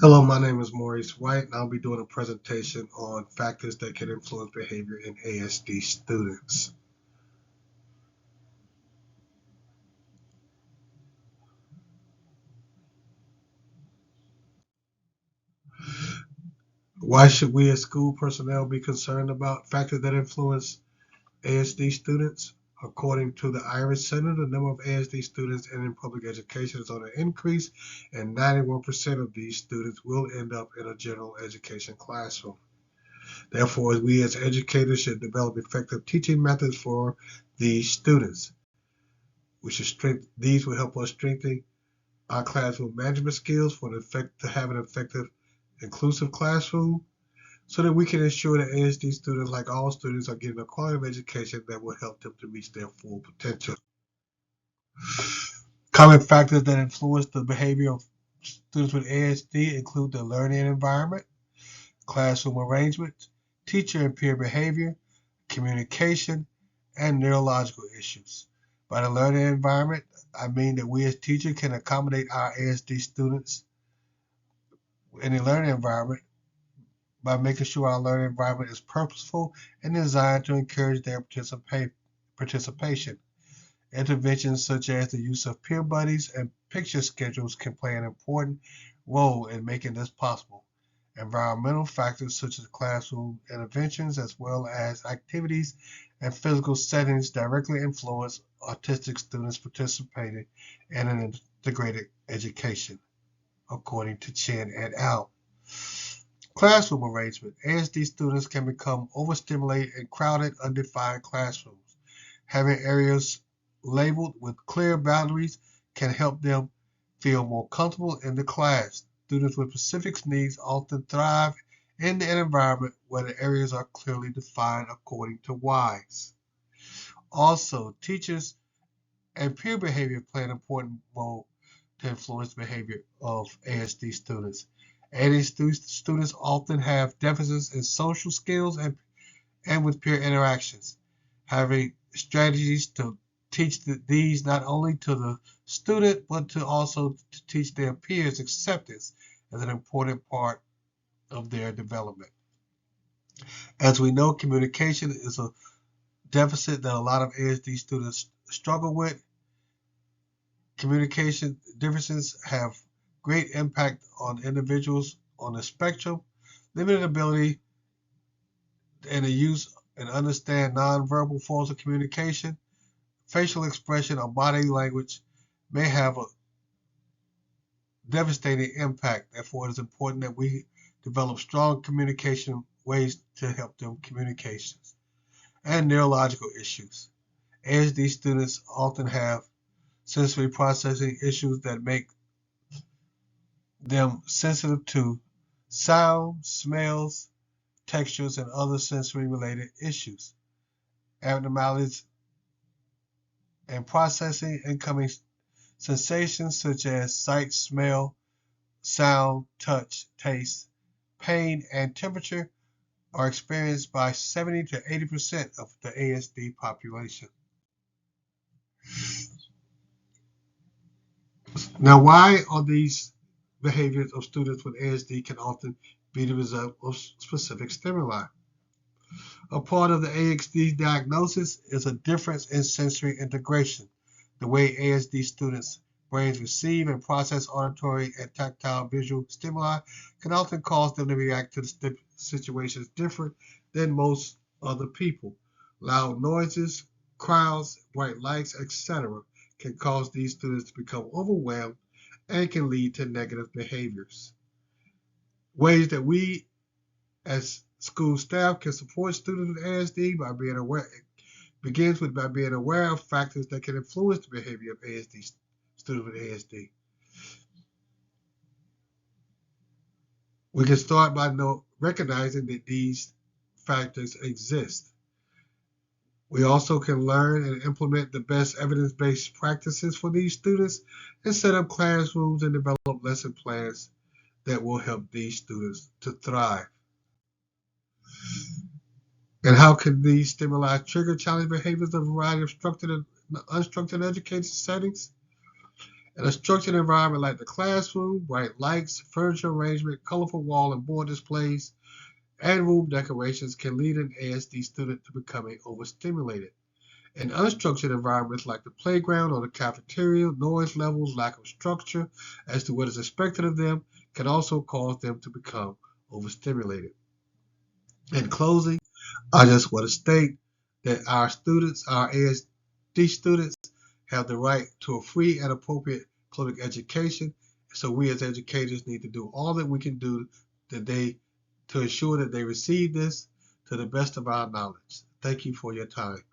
Hello, my name is Maurice White, and I'll be doing a presentation on factors that can influence behavior in ASD students. Why should we as school personnel be concerned about factors that influence ASD students? According to the Irish Center, the number of ASD students in public education is on an increase, and 91% of these students will end up in a general education classroom. Therefore, we as educators should develop effective teaching methods for these students. These will help us strengthen our classroom management skills to have an effective, inclusive classroom, so that we can ensure that ASD students, like all students, are getting a quality of education that will help them to reach their full potential. Common factors that influence the behavior of students with ASD include the learning environment, classroom arrangement, teacher and peer behavior, communication, and neurological issues. By the learning environment, I mean that we as teachers can accommodate our ASD students in the learning environment by making sure our learning environment is purposeful and designed to encourage their participation. Interventions such as the use of peer buddies and picture schedules can play an important role in making this possible. Environmental factors such as classroom interventions, as well as activities and physical settings, directly influence autistic students participating in an integrated education, according to Chen et al. Classroom arrangement. ASD students can become overstimulated in crowded, undefined classrooms. Having areas labeled with clear boundaries can help them feel more comfortable in the class. Students with specific needs often thrive in an environment where the areas are clearly defined according to whys. Also, teachers and peer behavior play an important role to influence behavior of ASD students. ASD students often have deficits in social skills and with peer interactions. Having strategies to teach these not only to the student but to also to teach their peers acceptance is an important part of their development. As we know, communication is a deficit that a lot of ASD students struggle with. Communication differences have great impact on individuals on the spectrum. Limited ability and the use and understand nonverbal forms of communication, facial expression, or body language may have a devastating impact. Therefore, it is important that we develop strong communication ways to help them communications and neurological issues. ASD students often have sensory processing issues that make them sensitive to sound, smells, textures, and other sensory related issues. Abnormalities in processing incoming sensations such as sight, smell, sound, touch, taste, pain, and temperature are experienced by 70 to 80% of the ASD population. Now, why are these behaviors of students with ASD can often be the result of specific stimuli? A part of the ASD diagnosis is a difference in sensory integration. The way ASD students' brains receive and process auditory and tactile visual stimuli can often cause them to react to the situations different than most other people. Loud noises, crowds, bright lights, etc., can cause these students to become overwhelmed and can lead to negative behaviors. Ways that we as school staff can support students with ASD by being aware begins with by being aware of factors that can influence the behavior of ASD students with ASD. We can start by recognizing that these factors exist. We also can learn and implement the best evidence-based practices for these students and set up classrooms and develop lesson plans that will help these students to thrive. And how can these stimuli trigger challenge behaviors in a variety of structured and unstructured education settings? In a structured environment like the classroom, bright lights, furniture arrangement, colorful wall and board displays, and room decorations can lead an ASD student to becoming overstimulated. In unstructured environments like the playground or the cafeteria, noise levels, lack of structure as to what is expected of them can also cause them to become overstimulated. In closing, I just want to state that our students, our ASD students, have the right to a free and appropriate public education. So we as educators need to do all that we can do to ensure that they receive this to the best of our knowledge. Thank you for your time.